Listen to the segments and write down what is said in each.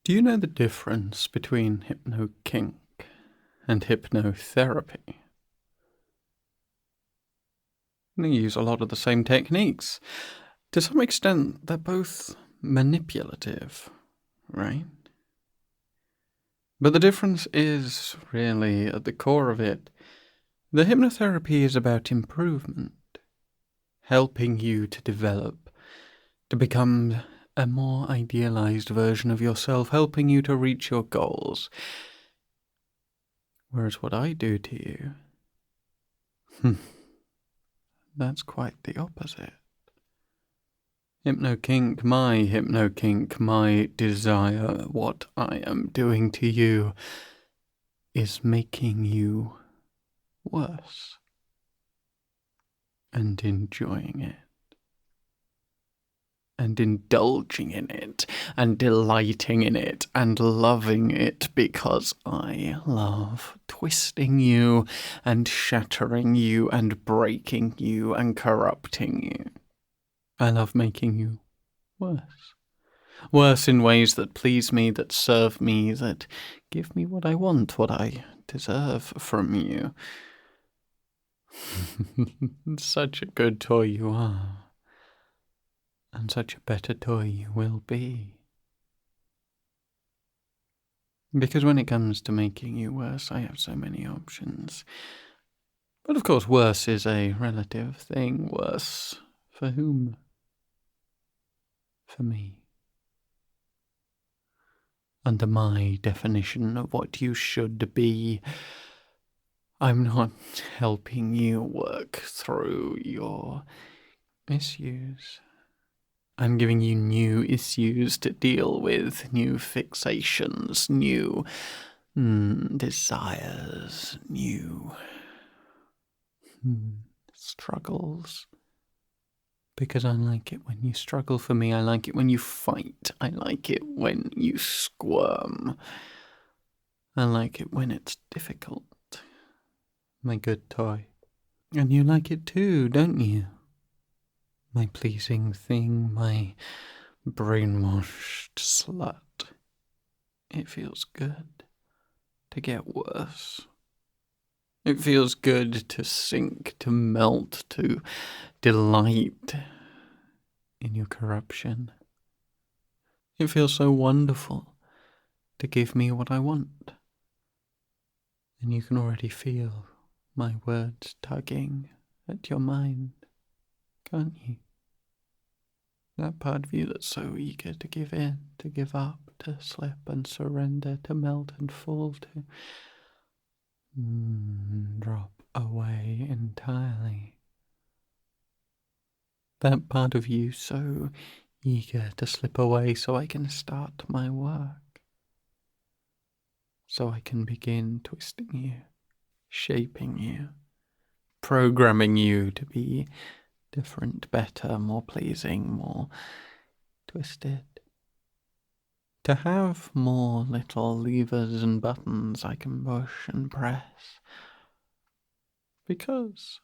Do you know the difference between Hypno-Kink and hypnotherapy? They use a lot of the same techniques. To some extent, they're both manipulative, right? But the difference is really at the core of it. The hypnotherapy is about improvement, helping you to develop, to become a more idealized version of yourself, helping you to reach your goals. Whereas what I do to you, that's quite the opposite. Hypno-Kink, my desire, what I am doing to you is making you worse and enjoying it and indulging in it and delighting in it and loving it because I love twisting you and shattering you and breaking you and corrupting you. I love making you worse. Worse in ways that please me, that serve me, that give me what I want, what I deserve from you. Such a good toy you are. And such a better toy you will be. Because when it comes to making you worse, I have so many options. But of course, worse is a relative thing. Worse for whom? For me. Under my definition of what you should be, I'm not helping you work through your issues. I'm giving you new issues to deal with, new fixations, new desires, new struggles. Because I like it when you struggle for me, I like it when you fight, I like it when you squirm, I like it when it's difficult. My good toy. And you like it too, don't you? My pleasing thing, my brainwashed slut. It feels good to get worse. It feels good to sink, to melt, to delight in your corruption. It feels so wonderful to give me what I want. And you can already feel my words tugging at your mind, can't you? That part of you that's so eager to give in, to give up, to slip and surrender, to melt and fall, to drop away entirely. That part of you so eager to slip away so I can start my work, so I can begin twisting you, shaping you, programming you to be different, better, more pleasing, more twisted. To have more little levers and buttons I can push and press. Because,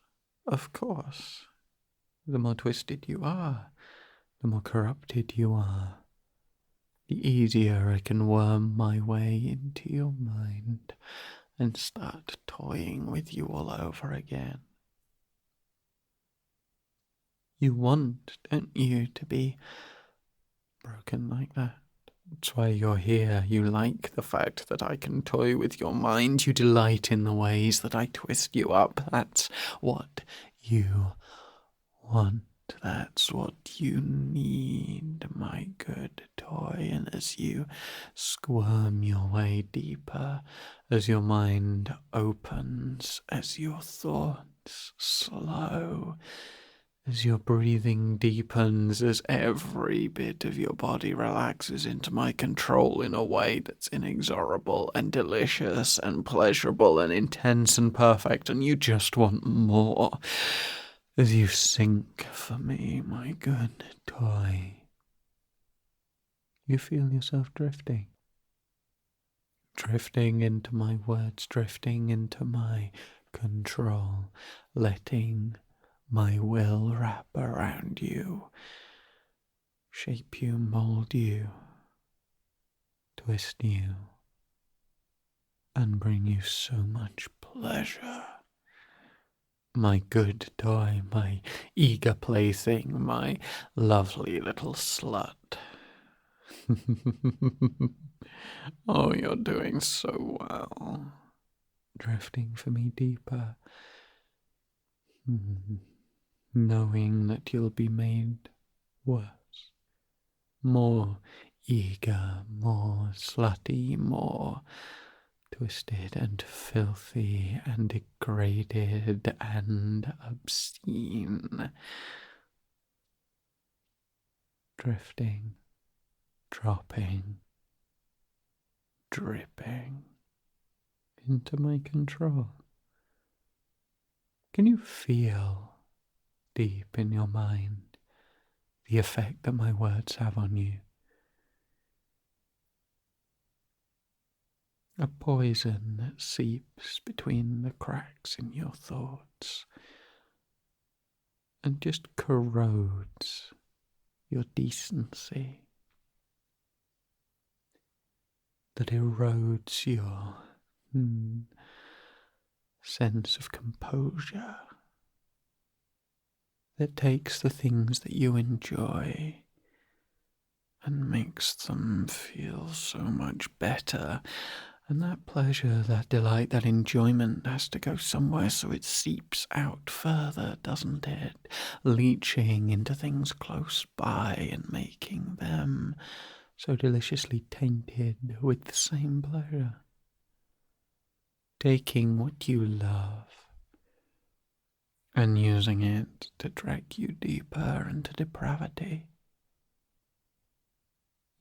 of course, the more twisted you are, the more corrupted you are, the easier I can worm my way into your mind and start toying with you all over again. You want, don't you, to be broken like that? That's why you're here. You like the fact that I can toy with your mind. You delight in the ways that I twist you up. That's what you want. That's what you need, my good toy. And as you squirm your way deeper, as your mind opens, as your thoughts slow, as your breathing deepens, as every bit of your body relaxes into my control in a way that's inexorable and delicious and pleasurable and intense and perfect, and you just want more. As you sink for me, my good toy, you feel yourself drifting. Drifting into my words, drifting into my control, letting my will wrap around you, shape you, mold you to twist you, and bring you so much pleasure. My good toy, my eager plaything, my lovely little slut. Oh, you're doing so well. Drifting for me deeper, knowing that you'll be made worse, more eager, more slutty, more twisted and filthy and degraded and obscene. Drifting, dropping, dripping into my control. Can you feel deep in your mind the effect that my words have on you? A poison that seeps between the cracks in your thoughts and just corrodes your decency, that erodes your sense of composure, that takes the things that you enjoy and makes them feel so much better. And that pleasure, that delight, that enjoyment has to go somewhere, so it seeps out further, doesn't it? Leaching into things close by and making them so deliciously tainted with the same pleasure. Taking what you love and using it to drag you deeper into depravity.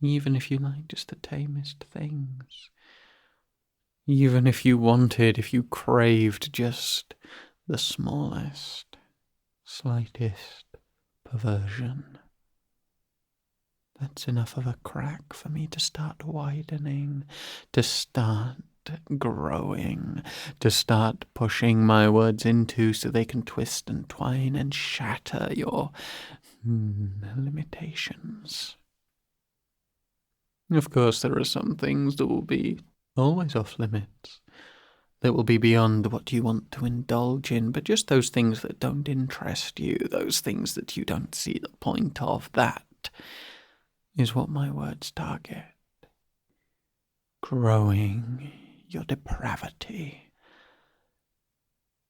Even if you like just the tamest things. Even if you wanted, if you craved just the smallest, slightest perversion. That's enough of a crack for me to start widening, to start growing, to start pushing my words into so they can twist and twine and shatter your limitations. Of course, there are some things that will be always off limits, that will be beyond what you want to indulge in, but just those things that don't interest you, those things that you don't see the point of, that is what my words target. Growing your depravity,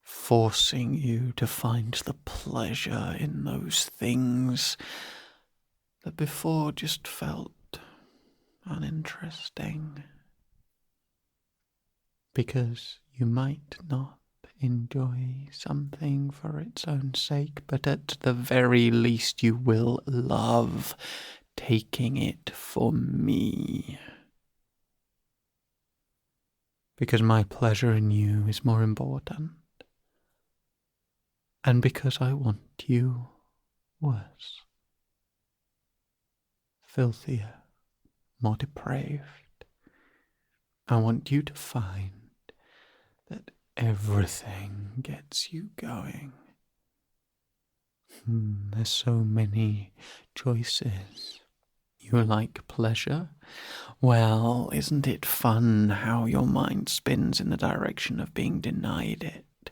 forcing you to find the pleasure in those things that before just felt uninteresting. Because you might not enjoy something for its own sake, but at the very least you will love taking it for me. Because my pleasure in you is more important. And because I want you worse. Filthier, more depraved. I want you to find that everything gets you going. There's so many choices. You like pleasure? Well, isn't it fun how your mind spins in the direction of being denied it?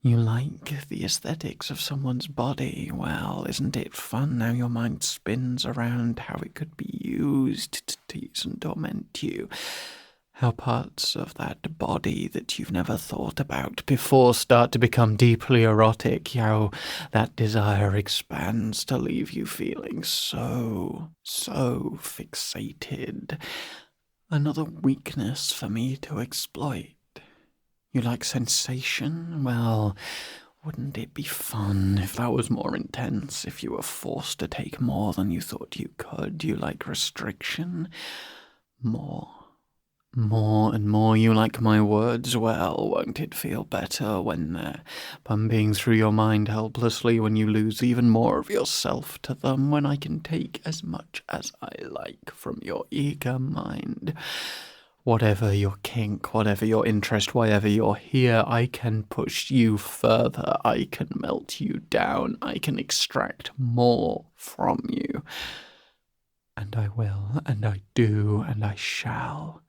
You like the aesthetics of someone's body? Well, isn't it fun how your mind spins around how it could be used to tease and torment you? How parts of that body that you've never thought about before start to become deeply erotic, how that desire expands to leave you feeling so fixated. Another weakness for me to exploit. You like sensation? Well, wouldn't it be fun if that was more intense, if you were forced to take more than you thought you could? You like restriction? More and more. You like my words? Well, won't it feel better when they're pumping through your mind helplessly, when you lose even more of yourself to them, when I can take as much as I like from your eager mind? Whatever your kink, whatever your interest, wherever you're here, I can push you further. I can melt you down. I can extract more from you. And I will, and I do, and I shall.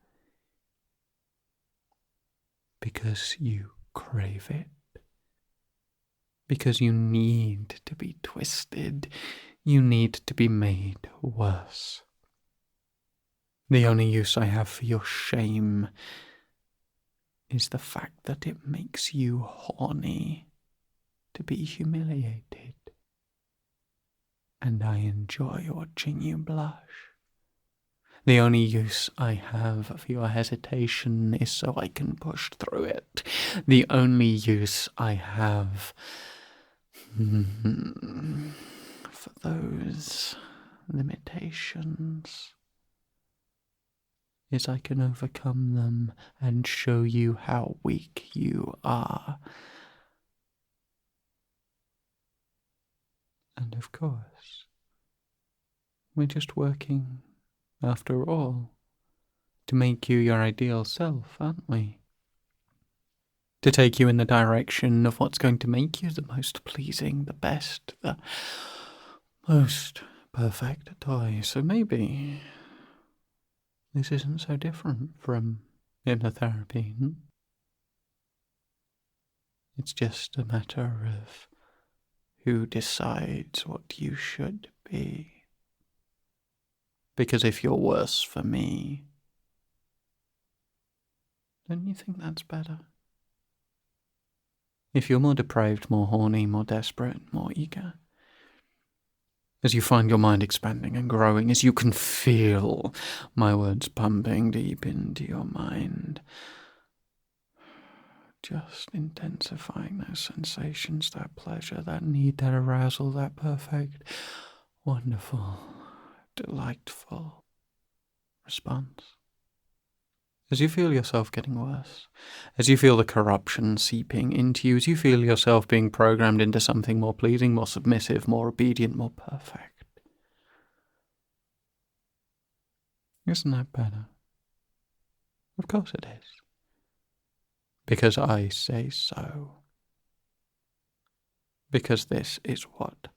Because you crave it. Because you need to be twisted. You need to be made worse. The only use I have for your shame is the fact that it makes you horny to be humiliated. And I enjoy watching you blush. The only use I have for your hesitation is so I can push through it. The only use I have for those limitations is I can overcome them and show you how weak you are. And of course, we're just working, after all, to make you your ideal self, aren't we? To take you in the direction of what's going to make you the most pleasing, the best, the most perfect toy. So maybe this isn't so different from hypnotherapy. It's just a matter of who decides what you should be. Because if you're worse for me, don't you think that's better? If you're more depraved, more horny, more desperate, more eager, as you find your mind expanding and growing, as you can feel my words pumping deep into your mind, just intensifying those sensations, that pleasure, that need, that arousal, that perfect, wonderful, delightful response. As you feel yourself getting worse, as you feel the corruption seeping into you, as you feel yourself being programmed into something more pleasing, more submissive, more obedient, more perfect. Isn't that better? Of course it is. Because I say so. Because this is what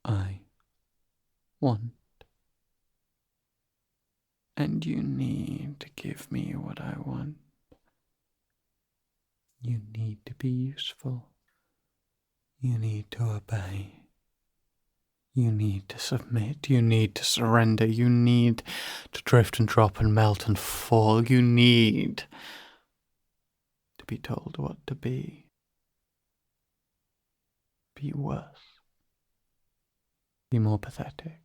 I want. And you need to give me what I want. You need to be useful. You need to obey. You need to submit. You need to surrender. You need to drift and drop and melt and fall. You need to be told what to be. Be worse. Be more pathetic.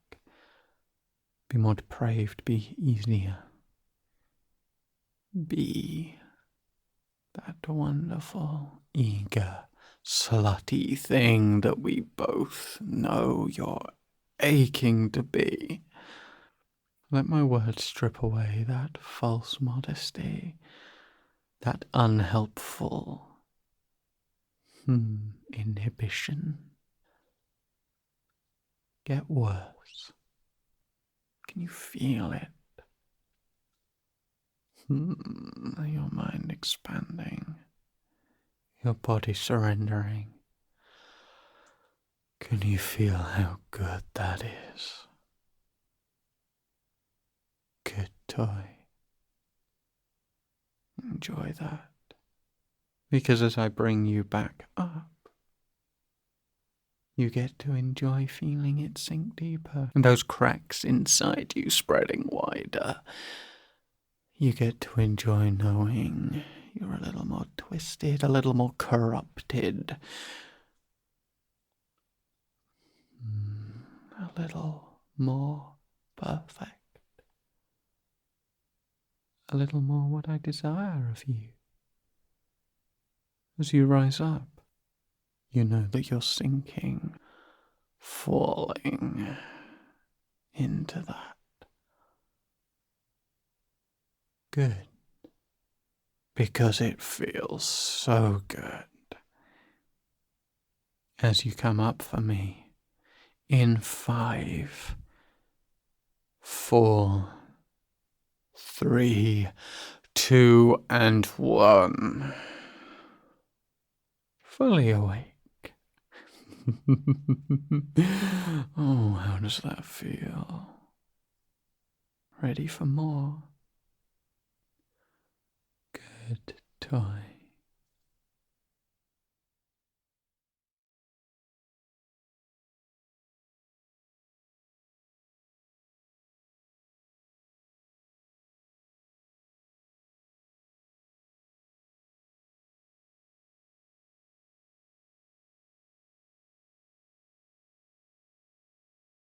Be more depraved. Be easier. Be that wonderful, eager, slutty thing that we both know you're aching to be. Let my words strip away that false modesty, that unhelpful inhibition. Get worse. Can you feel it? Your mind expanding, your body surrendering. Can you feel how good that is? Good toy. Enjoy that. Because as I bring you back up, you get to enjoy feeling it sink deeper. And those cracks inside you spreading wider. You get to enjoy knowing you're a little more twisted, a little more corrupted. A little more perfect. A little more what I desire of you. As you rise up, you know that you're sinking, falling into that. Good. Because it feels so good. As you come up for me in 5, 4, 3, 2, and 1. Fully awake. Oh, how does that feel? ready for more good times.